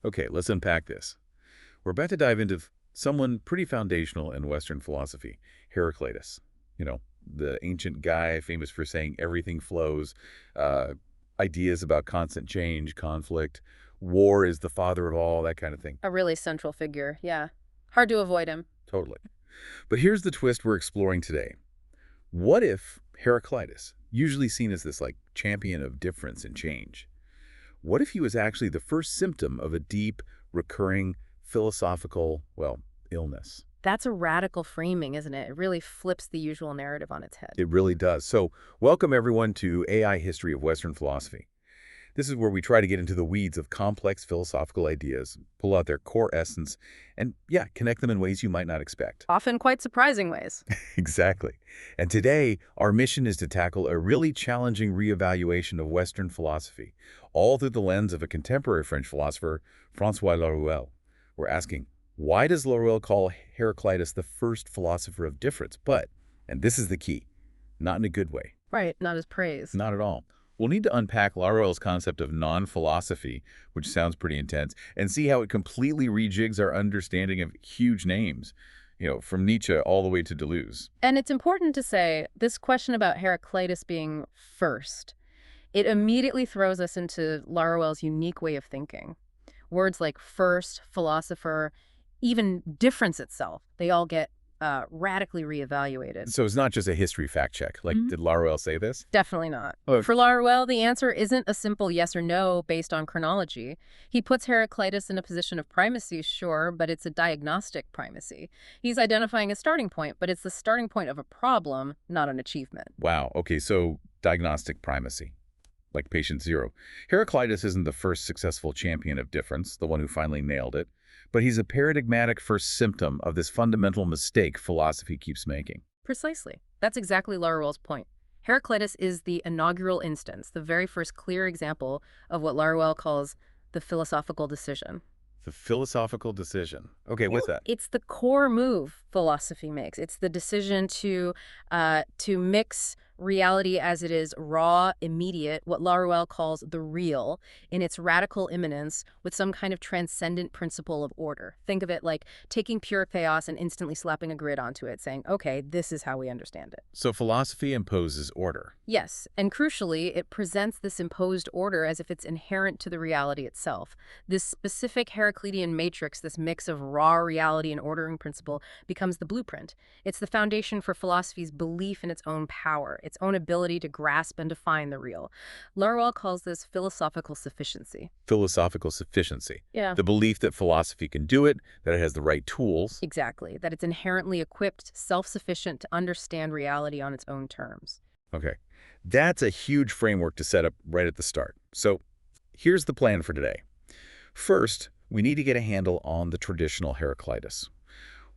Okay, let's unpack this. We're about to dive into someone pretty foundational in Western philosophy, Heraclitus. You know, the ancient guy famous for saying everything flows, uh, ideas about constant change, conflict, war is the father of all, that kind of thing. A really central figure, yeah. Hard to avoid him. Totally. But here's the twist we're exploring today. What if Heraclitus, usually seen as this like champion of difference and change, what if he was actually the first symptom of a deep, recurring, philosophical, well, illness? That's a radical framing, isn't it? It really flips the usual narrative on its head. It really does. So, welcome everyone to AI History of Western Philosophy. This is where we try to get into the weeds of complex philosophical ideas, pull out their core essence, and yeah, connect them in ways you might not expect. Often quite surprising ways. Exactly. And today, our mission is to tackle a really challenging reevaluation of Western philosophy, all through the lens of a contemporary French philosopher, François Laruelle. We're asking, why does Laruelle call Heraclitus the first philosopher of difference? But, and this is the key, not in a good way. Right, not as praise. Not at all. We'll need to unpack Laruelle's concept of non-philosophy, which sounds pretty intense, and see how it completely rejigs our understanding of huge names, from Nietzsche all the way to Deleuze. And it's important to say, this question about Heraclitus being first, it immediately throws us into Laruelle's unique way of thinking. Words like first, philosopher, even difference itself, they all get radically reevaluated. So it's not just a history fact check. Did Laruelle say this? Definitely not. Oh. For Laruelle, the answer isn't a simple yes or no based on chronology. He puts Heraclitus in a position of primacy, sure, but it's a diagnostic primacy. He's identifying a starting point, but it's the starting point of a problem, not an achievement. Wow. Okay, so diagnostic primacy, like patient zero. Heraclitus isn't the first successful champion of difference, the one who finally nailed it, but he's a paradigmatic first symptom of this fundamental mistake philosophy keeps making. Precisely. That's exactly Laruelle's point. Heraclitus is the inaugural instance, the very first clear example of what Laruelle calls the philosophical decision. The philosophical decision. Okay, what's that? It's the core move philosophy makes. It's the decision to mix reality as it is, raw, immediate, what Laruelle calls the real, in its radical immanence, with some kind of transcendent principle of order. Think of it like taking pure chaos and instantly slapping a grid onto it, saying, okay, this is how we understand it. So philosophy imposes order. Yes, and crucially, it presents this imposed order as if it's inherent to the reality itself. This specific Heraclitean matrix, this mix of raw reality and ordering principle, becomes the blueprint. It's the foundation for philosophy's belief in its own power, its own ability to grasp and define the real. Laruelle calls this philosophical sufficiency. Philosophical sufficiency. Yeah. The belief that philosophy can do it, that it has the right tools. Exactly. That it's inherently equipped, self-sufficient to understand reality on its own terms. Okay. That's a huge framework to set up right at the start. So here's the plan for today. First, we need to get a handle on the traditional Heraclitus.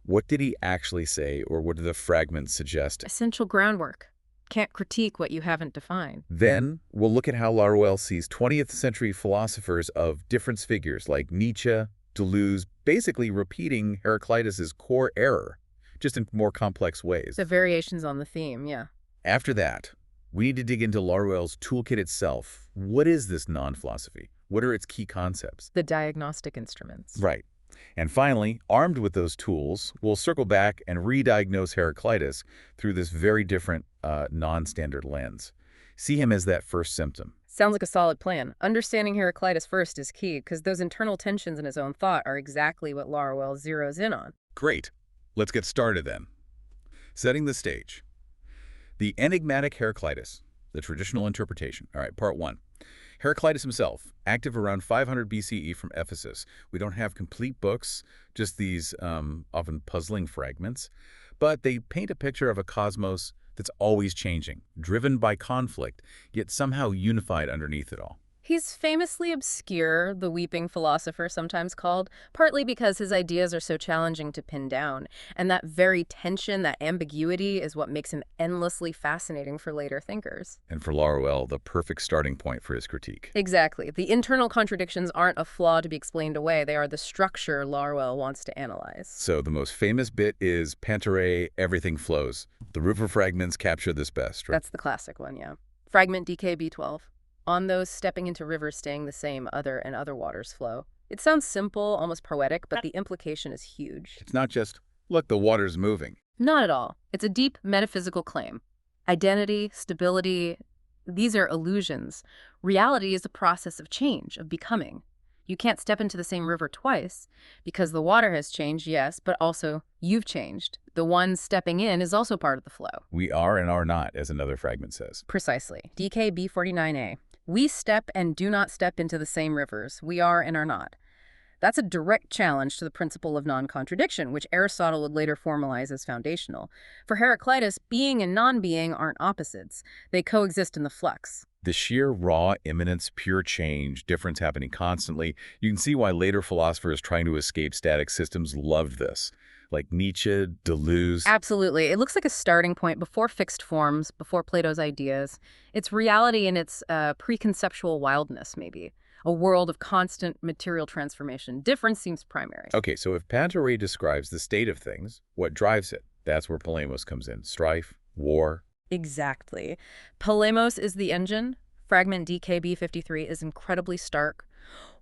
What did he actually say, or what do the fragments suggest? Essential groundwork. Can't critique what you haven't defined. Then we'll look at how Laruelle sees 20th century philosophers of difference figures like Nietzsche, Deleuze, basically repeating Heraclitus's core error, just in more complex ways. The variations on the theme, yeah. After that, we need to dig into Laruelle's toolkit itself. What is this non-philosophy? What are its key concepts? The diagnostic instruments. Right. And finally, armed with those tools, we'll circle back and re-diagnose Heraclitus through this very different, non-standard lens. See him as that first symptom. Sounds like a solid plan. Understanding Heraclitus first is key, because those internal tensions in his own thought are exactly what Laruelle zeroes in on. Great. Let's get started then. Setting the stage. The enigmatic Heraclitus, the traditional interpretation. All right, part one. Heraclitus himself, active around 500 BCE from Ephesus. We don't have complete books, just these often puzzling fragments, but they paint a picture of a cosmos that's always changing, driven by conflict, yet somehow unified underneath it all. He's famously obscure, the weeping philosopher sometimes called, partly because his ideas are so challenging to pin down. And that very tension, that ambiguity, is what makes him endlessly fascinating for later thinkers. And for Laruelle, the perfect starting point for his critique. Exactly. The internal contradictions aren't a flaw to be explained away. They are the structure Laruelle wants to analyze. So the most famous bit is Pantere, everything flows. The river fragments capture this best, right? That's the classic one, yeah. Fragment DKB12. On those stepping into rivers staying the same, other and other waters flow. It sounds simple, almost poetic, but the implication is huge. It's not just, look, the water's moving. Not at all. It's a deep metaphysical claim. Identity, stability, these are illusions. Reality is a process of change, of becoming. You can't step into the same river twice, because the water has changed, yes, but also you've changed. The one stepping in is also part of the flow. We are and are not, as another fragment says. Precisely. DKB49A. We step and do not step into the same rivers. We are and are not. That's a direct challenge to the principle of non-contradiction, which Aristotle would later formalize as foundational. For Heraclitus, being and non-being aren't opposites. They coexist in the flux. The sheer raw immanence, pure change, difference happening constantly. You can see why later philosophers trying to escape static systems loved this, like Nietzsche, Deleuze. Absolutely. It looks like a starting point before fixed forms, before Plato's ideas. It's reality in its preconceptual wildness, maybe. A world of constant material transformation. Difference seems primary. Okay, so if Pantarei describes the state of things, what drives it? That's where polemos comes in. Strife, war. Exactly. Polemos is the engine. Fragment DKB53 is incredibly stark.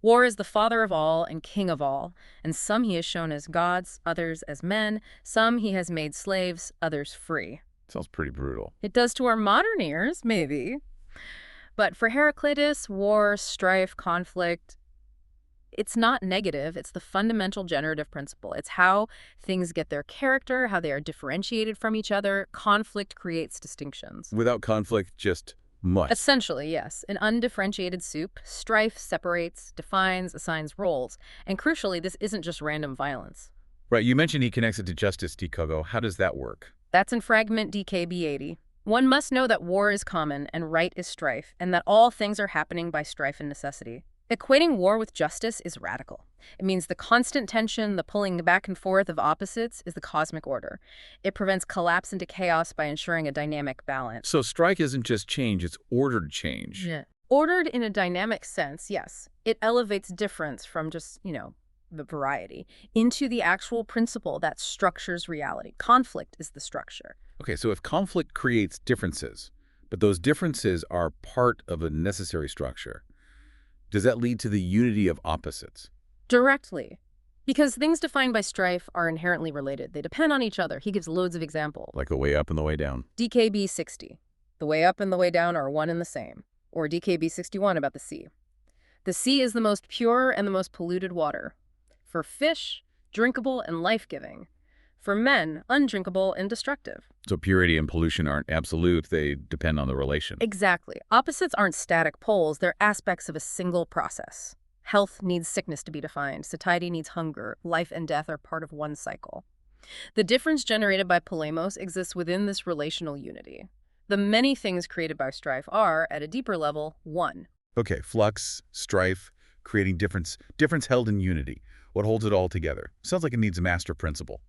War is the father of all and king of all, and some he has shown as gods, others as men, some he has made slaves, others free. Sounds pretty brutal. It does to our modern ears, maybe. But for Heraclitus, war, strife, conflict, it's not negative. It's the fundamental generative principle. It's how things get their character, how they are differentiated from each other. Conflict creates distinctions. Without conflict, just mush. Essentially, yes. An undifferentiated soup. Strife separates, defines, assigns roles. And crucially, this isn't just random violence. Right, you mentioned he connects it to justice, Tikogo. How does that work? That's in fragment DKB80. One must know that war is common and right is strife, and that all things are happening by strife and necessity. Equating war with justice is radical. It means the constant tension, the pulling back and forth of opposites is the cosmic order. It prevents collapse into chaos by ensuring a dynamic balance. So strike isn't just change, it's ordered change. Yeah. Ordered in a dynamic sense, yes. It elevates difference from just, the variety into the actual principle that structures reality. Conflict is the structure. Okay, so if conflict creates differences, but those differences are part of a necessary structure, does that lead to the unity of opposites? Directly. Because things defined by strife are inherently related. They depend on each other. He gives loads of examples. Like the way up and the way down. DKB 60. The way up and the way down are one and the same. Or DKB 61 about the sea. The sea is the most pure and the most polluted water. For fish, drinkable and life-giving. For men, undrinkable and destructive. So purity and pollution aren't absolute, they depend on the relation. Exactly. Opposites aren't static poles, they're aspects of a single process. Health needs sickness to be defined, satiety needs hunger, life and death are part of one cycle. The difference generated by polemos exists within this relational unity. The many things created by strife are, at a deeper level, one. Okay, flux, strife, creating difference held in unity. What holds it all together? Sounds like it needs a master principle.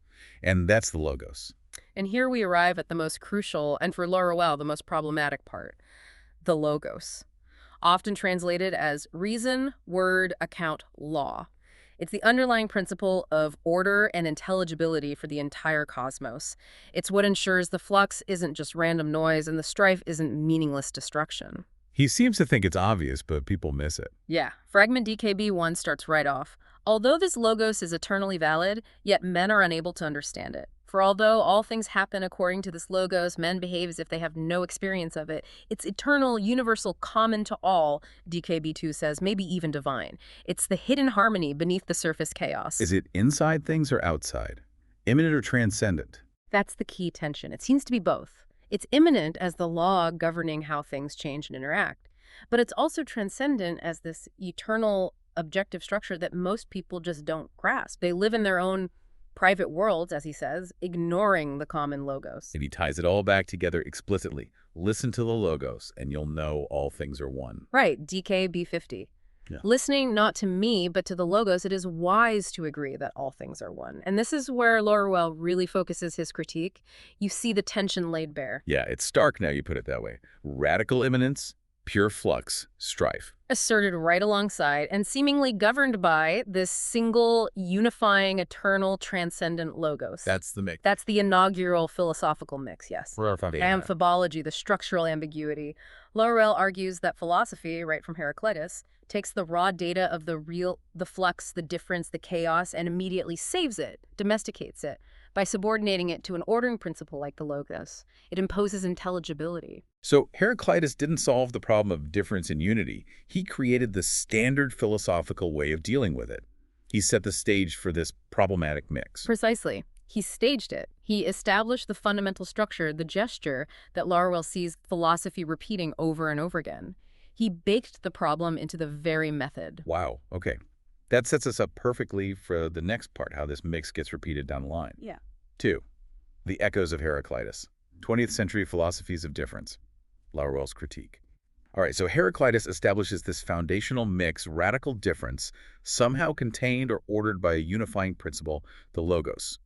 And that's the logos. And here we arrive at the most crucial, and for Laruelle, the most problematic part, the logos. Often translated as reason, word, account, law. It's the underlying principle of order and intelligibility for the entire cosmos. It's what ensures the flux isn't just random noise and the strife isn't meaningless destruction. He seems to think it's obvious, but people miss it. Yeah. Fragment DKB1 starts right off. Although this logos is eternally valid, yet men are unable to understand it. For although all things happen according to this logos, men behave as if they have no experience of it. It's eternal, universal, common to all, DKB2 says, maybe even divine. It's the hidden harmony beneath the surface chaos. Is it inside things or outside? Immanent or transcendent? That's the key tension. It seems to be both. It's immanent as the law governing how things change and interact, but it's also transcendent as this eternal objective structure that most people just don't grasp. They live in their own private worlds, as he says, ignoring the common logos. And he ties it all back together explicitly. Listen to the logos, and you'll know all things are one. Right, DKB50. Yeah. Listening not to me, but to the logos, it is wise to agree that all things are one. And this is where Laruelle really focuses his critique. You see the tension laid bare. Yeah, it's stark now you put it that way. Radical immanence, pure flux, strife. Asserted right alongside and seemingly governed by this single, unifying, eternal, transcendent logos. That's the mix. That's the inaugural philosophical mix, yes. Amphibology, the structural ambiguity. Laruelle argues that philosophy, right from Heraclitus, takes the raw data of the flux, the difference, the chaos, and immediately saves it, domesticates it, by subordinating it to an ordering principle like the logos. It imposes intelligibility. So Heraclitus didn't solve the problem of difference in unity. He created the standard philosophical way of dealing with it. He set the stage for this problematic mix. Precisely. He staged it. He established the fundamental structure, the gesture, that Laruelle sees philosophy repeating over and over again. He baked the problem into the very method. Wow, okay. That sets us up perfectly for the next part, how this mix gets repeated down the line. Yeah. 2. The echoes of Heraclitus. 20th century philosophies of difference. Laruelle's critique. All right, so Heraclitus establishes this foundational mix, radical difference, somehow contained or ordered by a unifying principle, the logos.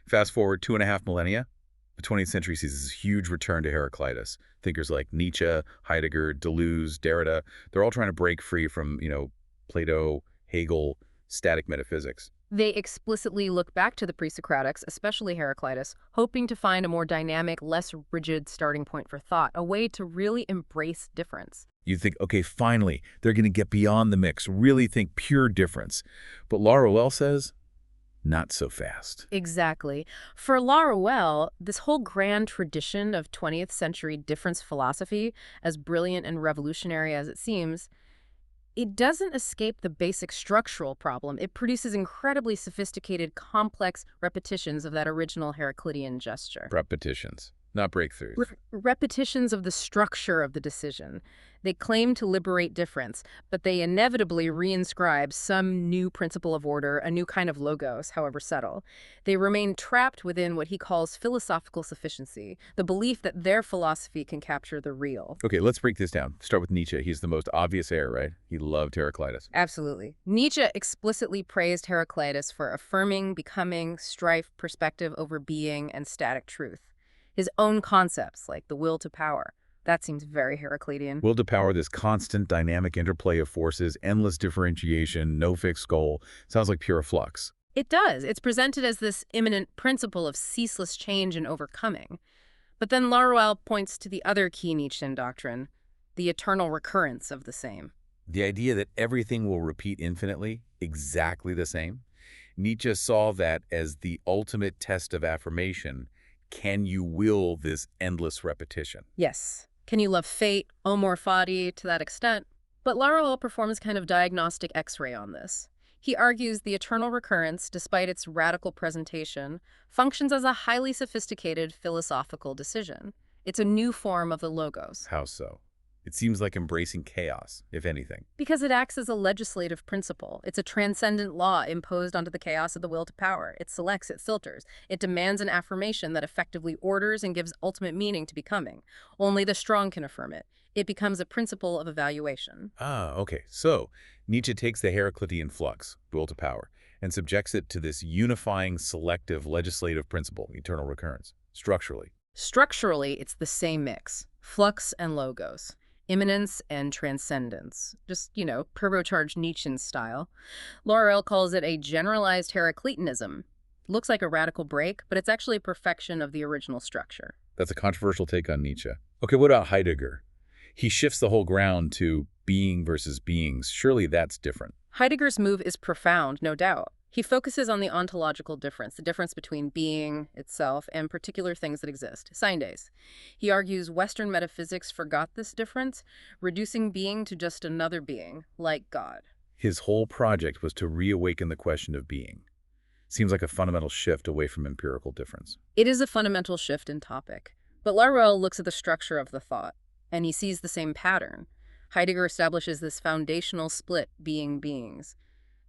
Fast forward 2.5 millennia, the 20th century sees this huge return to Heraclitus. Thinkers like Nietzsche, Heidegger, Deleuze, Derrida, they're all trying to break free from, Plato, Hegel, static metaphysics. They explicitly look back to the pre-Socratics, especially Heraclitus, hoping to find a more dynamic, less rigid starting point for thought, a way to really embrace difference. You think, okay, finally, they're going to get beyond the mix, really think pure difference. But Laruelle says, not so fast. Exactly. For Laruelle, this whole grand tradition of 20th century difference philosophy, as brilliant and revolutionary as it seems, it doesn't escape the basic structural problem. It produces incredibly sophisticated, complex repetitions of that original Heraclitean gesture. Repetitions, not breakthroughs. Repetitions of the structure of the decision. They claim to liberate difference, but they inevitably reinscribe some new principle of order, a new kind of logos, however subtle. They remain trapped within what he calls philosophical sufficiency, the belief that their philosophy can capture the real. Okay, let's break this down. Start with Nietzsche. He's the most obvious heir, right? He loved Heraclitus. Absolutely. Nietzsche explicitly praised Heraclitus for affirming, becoming, strife, perspective over being, and static truth. His own concepts, like the will to power. That seems very Heraclitean. Will to power, this constant dynamic interplay of forces, endless differentiation, no fixed goal. Sounds like pure flux. It does. It's presented as this immanent principle of ceaseless change and overcoming. But then Laruelle points to the other key Nietzschean doctrine, the eternal recurrence of the same. The idea that everything will repeat infinitely, exactly the same. Nietzsche saw that as the ultimate test of affirmation. Can you will this endless repetition? Yes. Can you love fate, amor fati, to that extent? But Laruelle performs kind of diagnostic X-ray on this. He argues the eternal recurrence, despite its radical presentation, functions as a highly sophisticated philosophical decision. It's a new form of the logos. How so? It seems like embracing chaos, if anything. Because it acts as a legislative principle. It's a transcendent law imposed onto the chaos of the will to power. It selects, it filters. It demands an affirmation that effectively orders and gives ultimate meaning to becoming. Only the strong can affirm it. It becomes a principle of evaluation. Ah, okay. So Nietzsche takes the Heraclitean flux, will to power, and subjects it to this unifying, selective, legislative principle, eternal recurrence, structurally. Structurally, it's the same mix. Flux and logos. Immanence and transcendence. Just, turbocharged Nietzschean style. Laruelle calls it a generalized Heracliteanism. Looks like a radical break, but it's actually a perfection of the original structure. That's a controversial take on Nietzsche. Okay, what about Heidegger? He shifts the whole ground to being versus beings. Surely that's different. Heidegger's move is profound, no doubt. He focuses on the ontological difference, the difference between being itself and particular things that exist, seindes. He argues Western metaphysics forgot this difference, reducing being to just another being, like God. His whole project was to reawaken the question of being. Seems like a fundamental shift away from empirical difference. It is a fundamental shift in topic. But Laruelle looks at the structure of the thought, and he sees the same pattern. Heidegger establishes this foundational split, beings.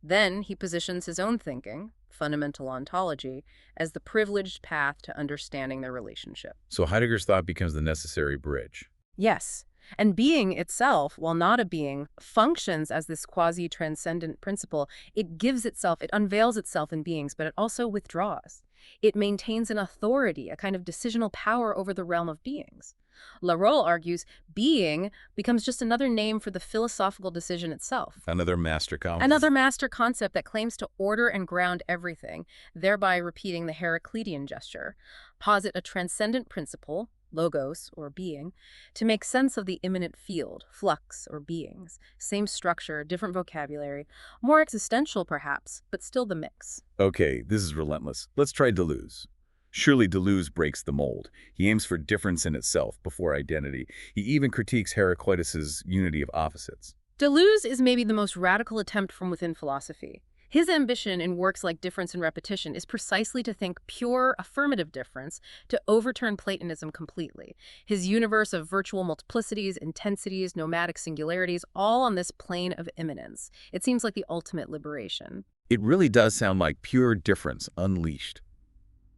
Then he positions his own thinking, fundamental ontology, as the privileged path to understanding their relationship. So Heidegger's thought becomes the necessary bridge. Yes. And being itself, while not a being, functions as this quasi-transcendent principle. It gives itself, it unveils itself in beings, but it also withdraws. It maintains an authority, a kind of decisional power over the realm of beings. Laruelle argues being becomes just another name for the philosophical decision itself. Another master concept. Another master concept that claims to order and ground everything, thereby repeating the Heraclitean gesture. Posit a transcendent principle, logos, or being, to make sense of the immanent field, flux, or beings. Same structure, different vocabulary, more existential perhaps, but still the mix. Okay, this is relentless. Let's try Deleuze. Surely Deleuze breaks the mold. He aims for difference in itself before identity. He even critiques Heraclitus's unity of opposites. Deleuze is maybe the most radical attempt from within philosophy. His ambition in works like Difference and Repetition is precisely to think pure affirmative difference, to overturn Platonism completely. His universe of virtual multiplicities, intensities, nomadic singularities, all on this plane of immanence. It seems like the ultimate liberation. It really does sound like pure difference unleashed.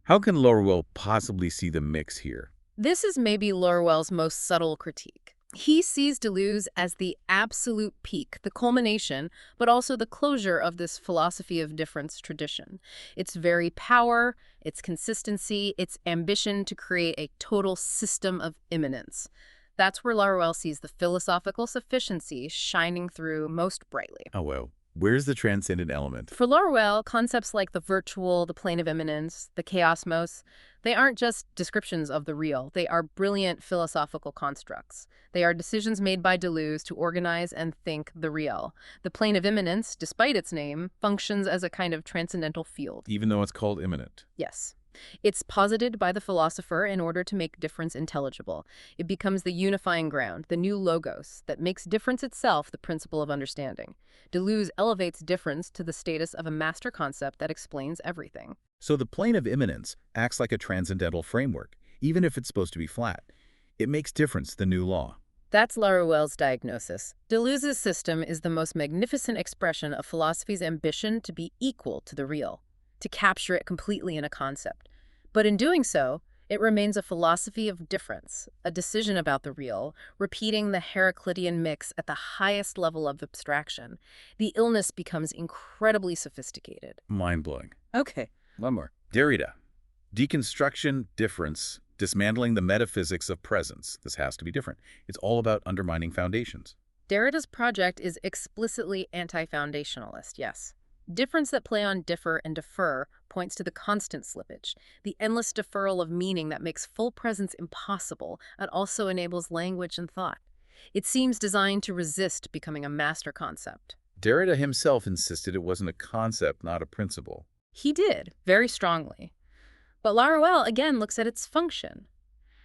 How can Laruelle possibly see the mix here? This is maybe Laruelle's most subtle critique. He sees Deleuze as the absolute peak, the culmination, but also the closure of this philosophy of difference tradition. Its very power, its consistency, its ambition to create a total system of immanence. That's where Laruelle sees the philosophical sufficiency shining through most brightly. Oh, well, where's the transcendent element? For Laruelle, concepts like the virtual, the plane of immanence, the chaosmos, they aren't just descriptions of the real. They are brilliant philosophical constructs. They are decisions made by Deleuze to organize and think the real. The plane of immanence, despite its name, functions as a kind of transcendental field. Even though it's called immanent. Yes. It's posited by the philosopher in order to make difference intelligible. It becomes the unifying ground, the new logos, that makes difference itself the principle of understanding. Deleuze elevates difference to the status of a master concept that explains everything. So the plane of immanence acts like a transcendental framework, even if it's supposed to be flat. It makes difference the new law. That's Laruelle's diagnosis. Deleuze's system is the most magnificent expression of philosophy's ambition to be equal to the real, to capture it completely in a concept. But in doing so, it remains a philosophy of difference, a decision about the real, repeating the Heraclitean mix at the highest level of abstraction. The illness becomes incredibly sophisticated. Mind-blowing. Okay. One more. Derrida. Deconstruction, difference, dismantling the metaphysics of presence. This has to be different. It's all about undermining foundations. Derrida's project is explicitly anti-foundationalist, yes. Difference that play on differ and defer points to the constant slippage, the endless deferral of meaning that makes full presence impossible and also enables language and thought. It seems designed to resist becoming a master concept. Derrida himself insisted it wasn't a concept, not a principle. He did, very strongly. But Laruelle again looks at its function.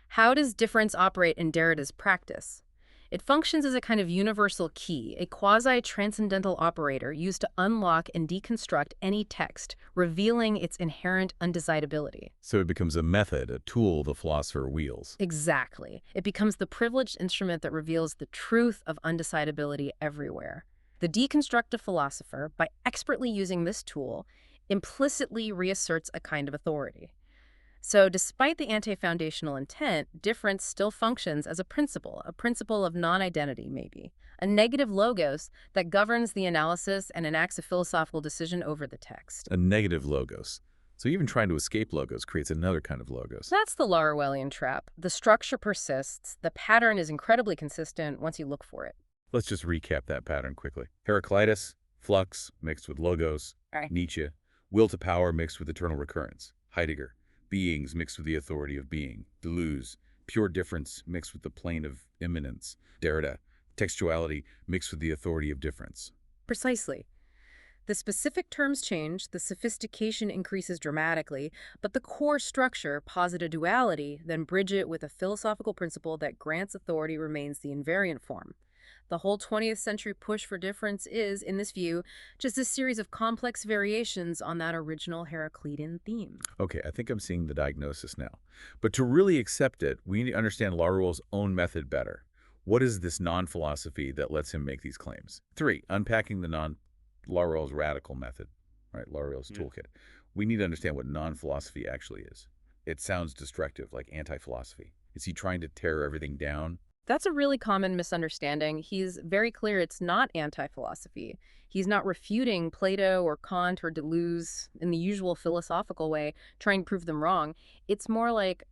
How does difference operate in Derrida's practice? It functions as a kind of universal key, a quasi-transcendental operator used to unlock and deconstruct any text, revealing its inherent undecidability. So it becomes a method, a tool the philosopher wields. Exactly. It becomes the privileged instrument that reveals the truth of undecidability everywhere. The deconstructive philosopher, by expertly using this tool, implicitly reasserts a kind of authority. So despite the anti-foundational intent, difference still functions as a principle of non-identity maybe, a negative logos that governs the analysis and enacts a philosophical decision over the text. A negative logos. So even trying to escape logos creates another kind of logos. That's the Laruellian trap. The structure persists, the pattern is incredibly consistent once you look for it. Let's just recap that pattern quickly. Heraclitus, flux mixed with logos. Right. Nietzsche, will to power mixed with eternal recurrence. Heidegger, beings mixed with the authority of being. Deleuze, pure difference mixed with the plane of immanence. Derrida, textuality mixed with the authority of difference. Precisely. The specific terms change, the sophistication increases dramatically, but the core structure, posit a duality, then bridge it with a philosophical principle that grants authority remains the invariant form. The whole 20th century push for difference is, in this view, just a series of complex variations on that original Heraclitean theme. Okay, I think I'm seeing the diagnosis now. But to really accept it, we need to understand Laruelle's own method better. What is this non-philosophy that lets him make these claims? 3, unpacking the Laruelle's radical method, right? Laruelle's toolkit. We need to understand what non-philosophy actually is. It sounds destructive, like anti-philosophy. Is he trying to tear everything down? That's a really common misunderstanding. He's very clear it's not anti-philosophy. He's not refuting Plato or Kant or Deleuze in the usual philosophical way, trying to prove them wrong. It's more like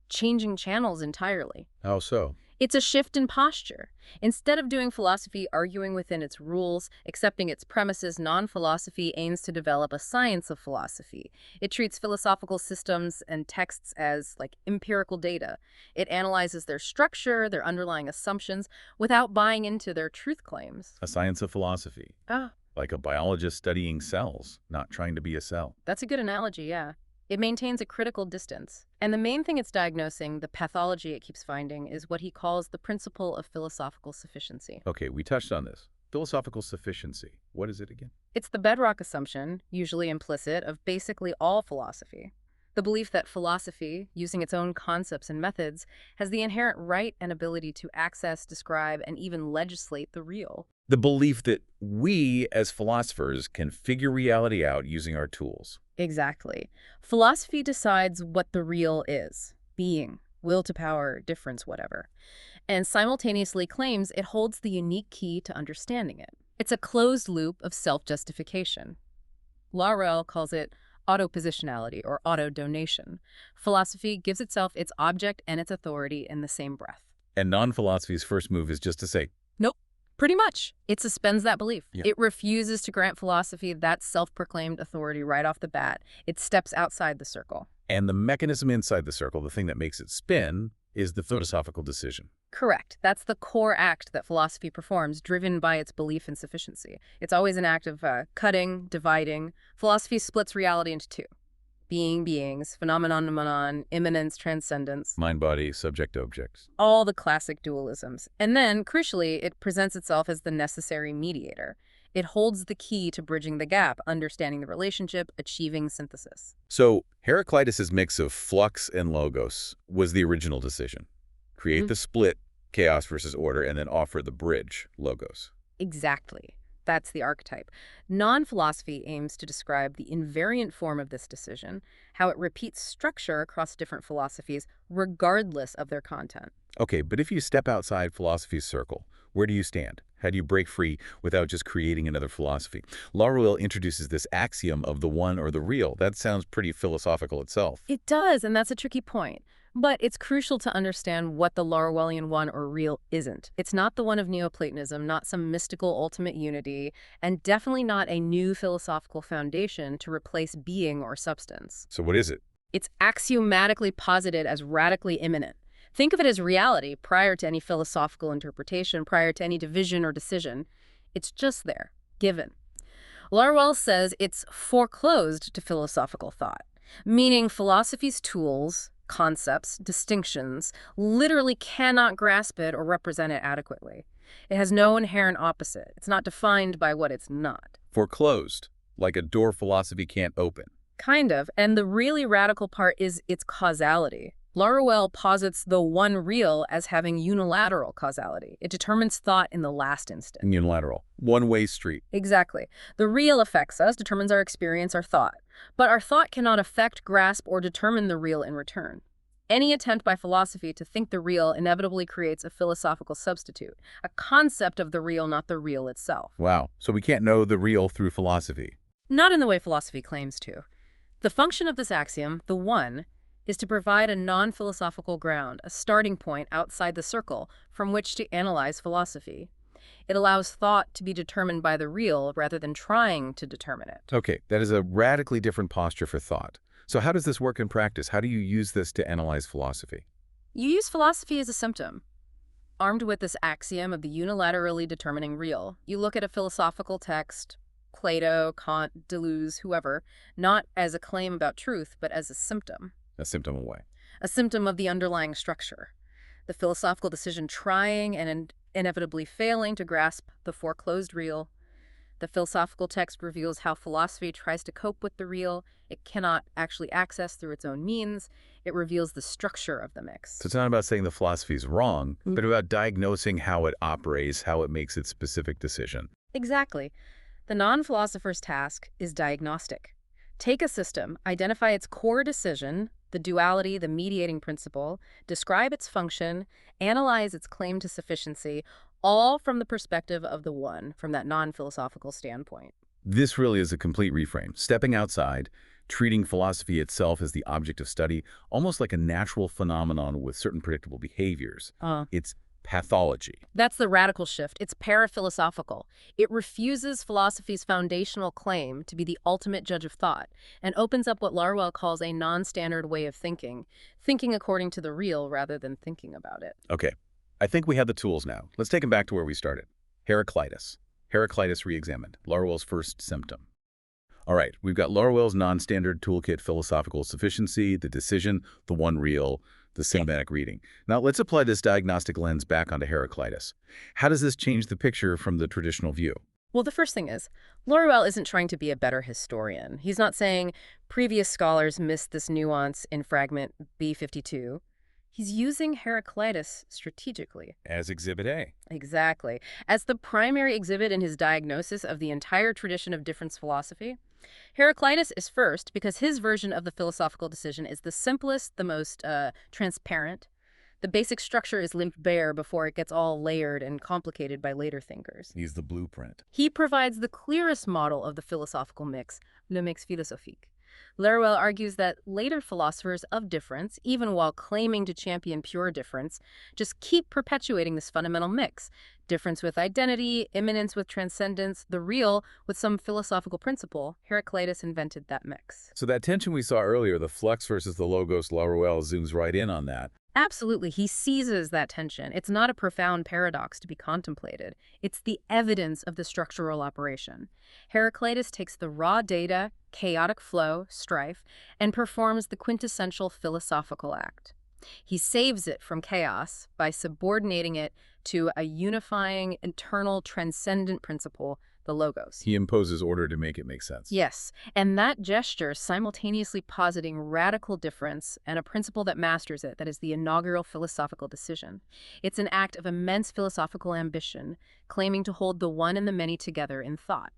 changing channels entirely. How so? It's a shift in posture. Instead of doing philosophy arguing within its rules, accepting its premises, non-philosophy aims to develop a science of philosophy. It treats philosophical systems and texts as like empirical data. It analyzes their structure, their underlying assumptions, without buying into their truth claims. A science of philosophy. Ah, Like a biologist studying cells, not trying to be a cell. that's a good analogy, yeah. It maintains a critical distance. And the main thing it's diagnosing, the pathology it keeps finding, is what he calls the principle of philosophical sufficiency. Okay, we touched on this. Philosophical sufficiency. What is it again? It's the bedrock assumption, usually implicit, of basically all philosophy. The belief that philosophy, using its own concepts and methods, has the inherent right and ability to access, describe, and even legislate the real. The belief that we, as philosophers, can figure reality out using our tools. Exactly. Philosophy decides what the real is. Being, will to power, difference, whatever. And simultaneously claims it holds the unique key to understanding it. It's a closed loop of self-justification. Laruelle calls it autopositionality or auto-donation. Philosophy gives itself its object and its authority in the same breath. And non-philosophy's first move is just to say, Nope. Pretty much. It suspends that belief. Yeah. It refuses to grant philosophy that self-proclaimed authority right off the bat. It steps outside the circle. and the mechanism inside the circle, the thing that makes it spin, is the philosophical decision. Correct. That's the core act that philosophy performs, driven by its belief in sufficiency. It's always an act of cutting, dividing. Philosophy splits reality into two. Being, beings, phenomenon, phenomenon, immanence, transcendence. Mind, body, subject, objects. All the classic dualisms. And then, crucially, it presents itself as the necessary mediator. It holds the key to bridging the gap, understanding the relationship, achieving synthesis. So Heraclitus' mix of flux and logos was the original decision. Create the split, chaos versus order, and then offer the bridge, logos. Exactly. That's the archetype. Non-philosophy aims to describe the invariant form of this decision, how it repeats structure across different philosophies, regardless of their content. Okay, but if you step outside philosophy's circle, where do you stand? How do you break free without just creating another philosophy? Laruelle introduces this axiom of the one or the real. That sounds pretty philosophical itself. It does, and that's a tricky point. But it's crucial to understand what the Laruellian one or real isn't. It's not the one of Neoplatonism, not some mystical ultimate unity, and definitely not a new philosophical foundation to replace being or substance. So what is it? It's axiomatically posited as radically immanent. Think of it as reality prior to any philosophical interpretation, prior to any division or decision. It's just there, given. Laruelle says it's foreclosed to philosophical thought, meaning philosophy's tools, concepts, distinctions, literally cannot grasp it or represent it adequately. It has no inherent opposite. It's not defined by what it's not. Foreclosed, like a door philosophy can't open. Kind of. And the really radical part is its causality. Laruelle posits the one real as having unilateral causality. It determines thought in the last instant. Unilateral. One-way street. Exactly. The real affects us, determines our experience, our thought. But our thought cannot affect, grasp, or determine the real in return. Any attempt by philosophy to think the real inevitably creates a philosophical substitute, a concept of the real, not the real itself. Wow. So we can't know the real through philosophy. Not in the way philosophy claims to. The function of this axiom, the one, is to provide a non-philosophical ground, a starting point outside the circle from which to analyze philosophy. It allows thought to be determined by the real rather than trying to determine it. Okay, that is a radically different posture for thought. So how does this work in practice? How do you use this to analyze philosophy? You use philosophy as a symptom. Armed with this axiom of the unilaterally determining real, you look at a philosophical text, Plato, Kant, Deleuze, whoever, not as a claim about truth, but as a symptom. A symptom away. A symptom of the underlying structure. The philosophical decision trying and inevitably failing to grasp the foreclosed real. The philosophical text reveals how philosophy tries to cope with the real it cannot actually access through its own means. It reveals the structure of the mix. So it's not about saying the philosophy is wrong, but about diagnosing how it operates, how it makes its specific decision. Exactly. The non-philosopher's task is diagnostic. Take a system, identify its core decision, the duality, the mediating principle, describe its function, analyze its claim to sufficiency, all from the perspective of the one, from that non-philosophical standpoint. This really is a complete reframe. Stepping outside, treating philosophy itself as the object of study, almost like a natural phenomenon with certain predictable behaviors. It's pathology. That's the radical shift. It's paraphilosophical. It refuses philosophy's foundational claim to be the ultimate judge of thought and opens up what Laruelle calls a non-standard way of thinking according to the real rather than thinking about it. Okay, I think we have the tools now. Let's take them back to where we started. Heraclitus. Heraclitus re-examined. Laruelle's first symptom. All right, we've got Laruelle's non-standard toolkit, philosophical sufficiency, the decision, the one real, the cinematic reading. Now, let's apply this diagnostic lens back onto Heraclitus. How does this change the picture from the traditional view? Well, the first thing is, Laruelle isn't trying to be a better historian. He's not saying previous scholars missed this nuance in fragment B52. He's using Heraclitus strategically. As Exhibit A. Exactly. As the primary exhibit in his diagnosis of the entire tradition of difference philosophy, Heraclitus is first because his version of the philosophical decision is the simplest, the most transparent. The basic structure is limped bare before it gets all layered and complicated by later thinkers. He's the blueprint. He provides the clearest model of the philosophical mix, le mix philosophique. Laruelle argues that later philosophers of difference, even while claiming to champion pure difference, just keep perpetuating this fundamental mix. Difference with identity, immanence with transcendence, the real with some philosophical principle. Heraclitus invented that mix. So that tension we saw earlier, the flux versus the logos, Laruelle zooms right in on that. Absolutely. He seizes that tension. It's not a profound paradox to be contemplated. It's the evidence of the structural operation. Heraclitus takes the raw data, chaotic flow, strife, and performs the quintessential philosophical act. He saves it from chaos by subordinating it to a unifying, internal, transcendent principle, the logos. He imposes order to make it make sense. Yes, and that gesture simultaneously positing radical difference and a principle that masters it, that is the inaugural philosophical decision. It's an act of immense philosophical ambition, claiming to hold the one and the many together in thought.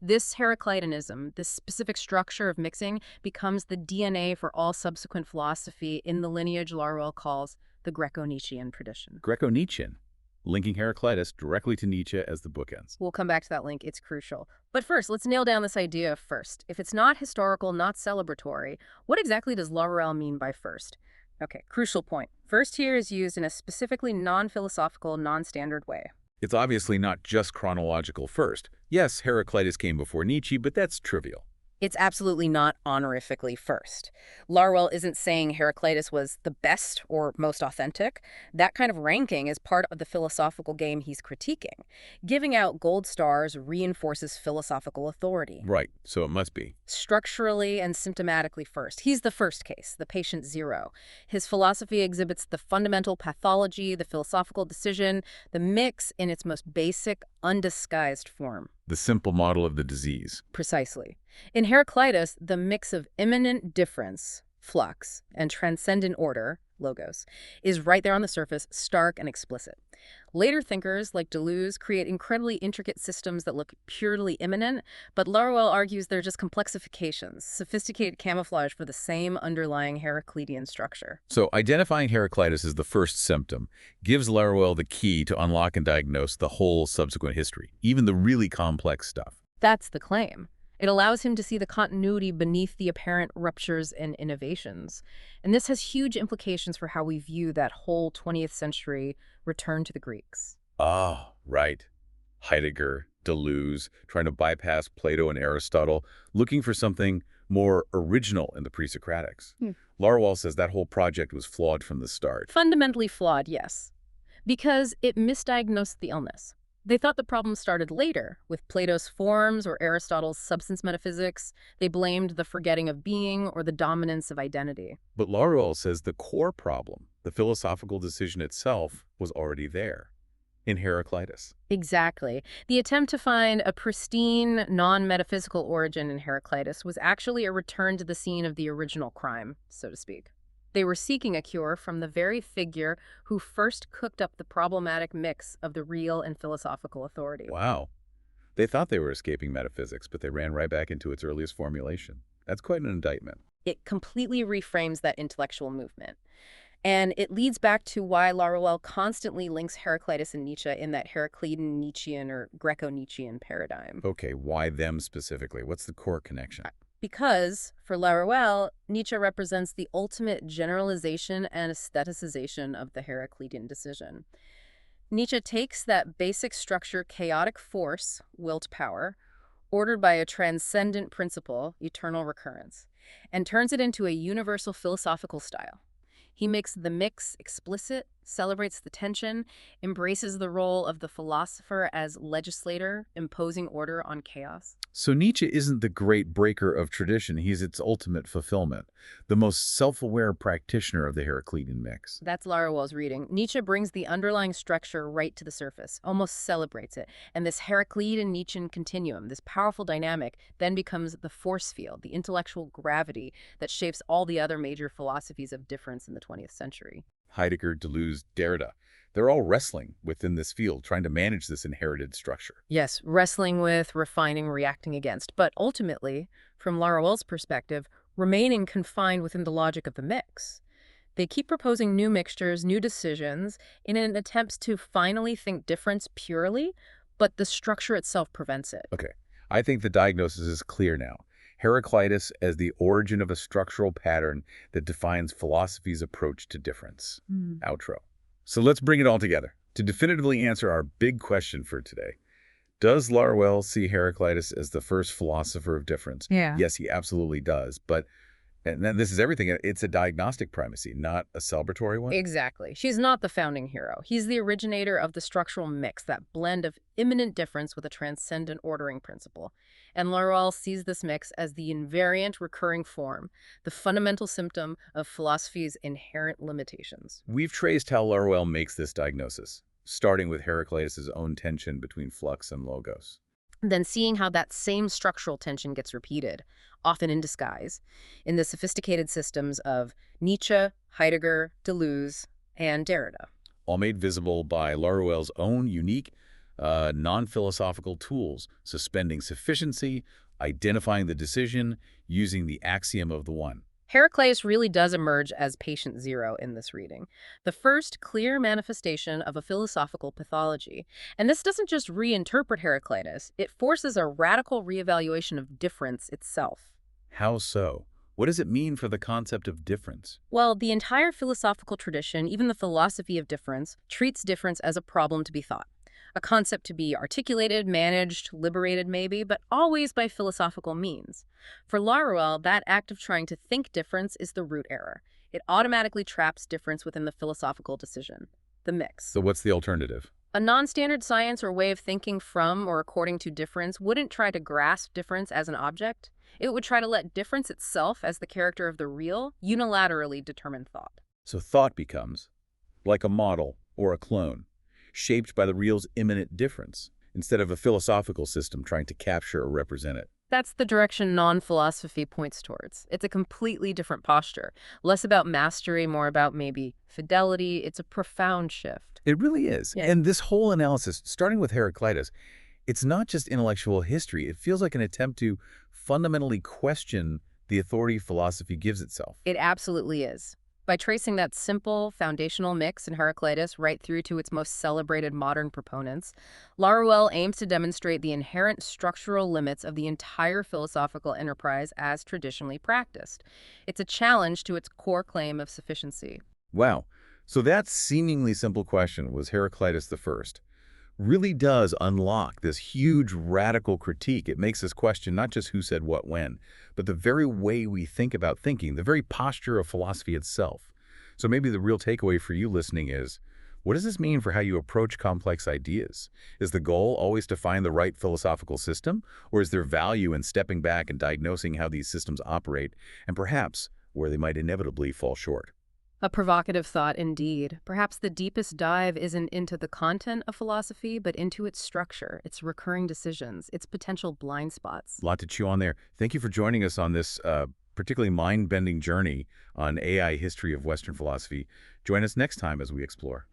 This Heracliteanism, this specific structure of mixing, becomes the DNA for all subsequent philosophy in the lineage Laruelle calls the Greco-Nietzschean tradition. Greco-Nietzschean, linking Heraclitus directly to Nietzsche as the bookends. We'll come back to that link. It's crucial. But first, let's nail down this idea of first. If it's not historical, not celebratory, what exactly does Laruelle mean by first? Okay, crucial point. First here is used in a specifically non-philosophical, non-standard way. It's obviously not just chronological first. Yes, Heraclitus came before Nietzsche, but that's trivial. It's absolutely not honorifically first. Laruelle isn't saying Heraclitus was the best or most authentic. That kind of ranking is part of the philosophical game he's critiquing. Giving out gold stars reinforces philosophical authority. Right, so it must be. Structurally and symptomatically first. He's the first case, the patient zero. His philosophy exhibits the fundamental pathology, the philosophical decision, the mix in its most basic, undisguised form. The simple model of the disease. Precisely. In Heraclitus, the mix of immanent difference, flux, and transcendent order, logos, is right there on the surface, stark and explicit. Later thinkers, like Deleuze, create incredibly intricate systems that look purely immanent, but Laruelle argues they're just complexifications, sophisticated camouflage for the same underlying Heraclitean structure. So identifying Heraclitus as the first symptom gives Laruelle the key to unlock and diagnose the whole subsequent history, even the really complex stuff. That's the claim. It allows him to see the continuity beneath the apparent ruptures and innovations. And this has huge implications for how we view that whole 20th century return to the Greeks. Ah, right. Heidegger, Deleuze, trying to bypass Plato and Aristotle, looking for something more original in the pre-Socratics. Laruelle says that whole project was flawed from the start. Fundamentally flawed, yes, because it misdiagnosed the illness. They thought the problem started later, with Plato's forms or Aristotle's substance metaphysics. They blamed the forgetting of being or the dominance of identity. But Laruelle says the core problem, the philosophical decision itself, was already there, in Heraclitus. Exactly. The attempt to find a pristine, non-metaphysical origin in Heraclitus was actually a return to the scene of the original crime, so to speak. They were seeking a cure from the very figure who first cooked up the problematic mix of the real and philosophical authority. Wow. They thought they were escaping metaphysics, but they ran right back into its earliest formulation. That's quite an indictment. It completely reframes that intellectual movement. And it leads back to why Laruelle constantly links Heraclitus and Nietzsche in that Heraclitean, Nietzschean, or Greco-Nietzschean paradigm. Okay, why them specifically? What's the core connection? Because, for Laruelle, Nietzsche represents the ultimate generalization and aestheticization of the Heraclitean decision. Nietzsche takes that basic structure, chaotic force, will to power, ordered by a transcendent principle, eternal recurrence, and turns it into a universal philosophical style. He makes the mix explicit, celebrates the tension, embraces the role of the philosopher as legislator, imposing order on chaos. So Nietzsche isn't the great breaker of tradition, he's its ultimate fulfillment, the most self-aware practitioner of the Heraclitean mix. That's Laruelle's reading. Nietzsche brings the underlying structure right to the surface, almost celebrates it. And this Heraclitean Nietzschean continuum, this powerful dynamic, then becomes the force field, the intellectual gravity that shapes all the other major philosophies of difference in the 20th century. Heidegger, Deleuze, Derrida, they're all wrestling within this field, trying to manage this inherited structure. Yes, wrestling with, refining, reacting against, but ultimately, from Laruelle's perspective, remaining confined within the logic of the mix. They keep proposing new mixtures, new decisions, in an attempt to finally think difference purely, but the structure itself prevents it. Okay, I think the diagnosis is clear now. Heraclitus as the origin of a structural pattern that defines philosophy's approach to difference. Outro. So let's bring it all together to definitively answer our big question for today. Does Laruelle see Heraclitus as the first philosopher of difference? Yeah. Yes, he absolutely does. But, and then this is everything, it's a diagnostic primacy, not a celebratory one. Exactly. She's not the founding hero. He's the originator of the structural mix, that blend of immanent difference with a transcendent ordering principle. And Laruelle sees this mix as the invariant recurring form, the fundamental symptom of philosophy's inherent limitations. We've traced how Laruelle makes this diagnosis, starting with Heraclitus' own tension between flux and logos. Then seeing how that same structural tension gets repeated, often in disguise, in the sophisticated systems of Nietzsche, Heidegger, Deleuze, and Derrida. All made visible by Laruelle's own unique, non-philosophical tools, suspending sufficiency, identifying the decision, using the axiom of the one. Heraclitus really does emerge as patient zero in this reading, the first clear manifestation of a philosophical pathology. And this doesn't just reinterpret Heraclitus, it forces a radical reevaluation of difference itself. How so? What does it mean for the concept of difference? Well, the entire philosophical tradition, even the philosophy of difference, treats difference as a problem to be thought. A concept to be articulated, managed, liberated maybe, but always by philosophical means. For Laruelle, that act of trying to think difference is the root error. It automatically traps difference within the philosophical decision, the mix. So what's the alternative? A non-standard science or way of thinking from or according to difference wouldn't try to grasp difference as an object. It would try to let difference itself, as the character of the real, unilaterally determine thought. So thought becomes like a model or a clone, shaped by the real's immanent difference, instead of a philosophical system trying to capture or represent it. That's the direction non-philosophy points towards. It's a completely different posture. Less about mastery, more about maybe fidelity. It's a profound shift. It really is. Yeah. And this whole analysis, starting with Heraclitus, it's not just intellectual history. It feels like an attempt to fundamentally question the authority philosophy gives itself. It absolutely is. By tracing that simple, foundational mix in Heraclitus right through to its most celebrated modern proponents, Laruelle aims to demonstrate the inherent structural limits of the entire philosophical enterprise as traditionally practiced. It's a challenge to its core claim of sufficiency. Wow. So that seemingly simple question, was Heraclitus the first, really does unlock this huge radical critique. It makes us question not just who said what when, but the very way we think about thinking, the very posture of philosophy itself. So maybe the real takeaway for you listening is, what does this mean for how you approach complex ideas? Is the goal always to find the right philosophical system, or is there value in stepping back and diagnosing how these systems operate, and perhaps where they might inevitably fall short? A provocative thought indeed. Perhaps the deepest dive isn't into the content of philosophy, but into its structure, its recurring decisions, its potential blind spots. A lot to chew on there. Thank you for joining us on this particularly mind-bending journey on AI history of Western philosophy. Join us next time as we explore.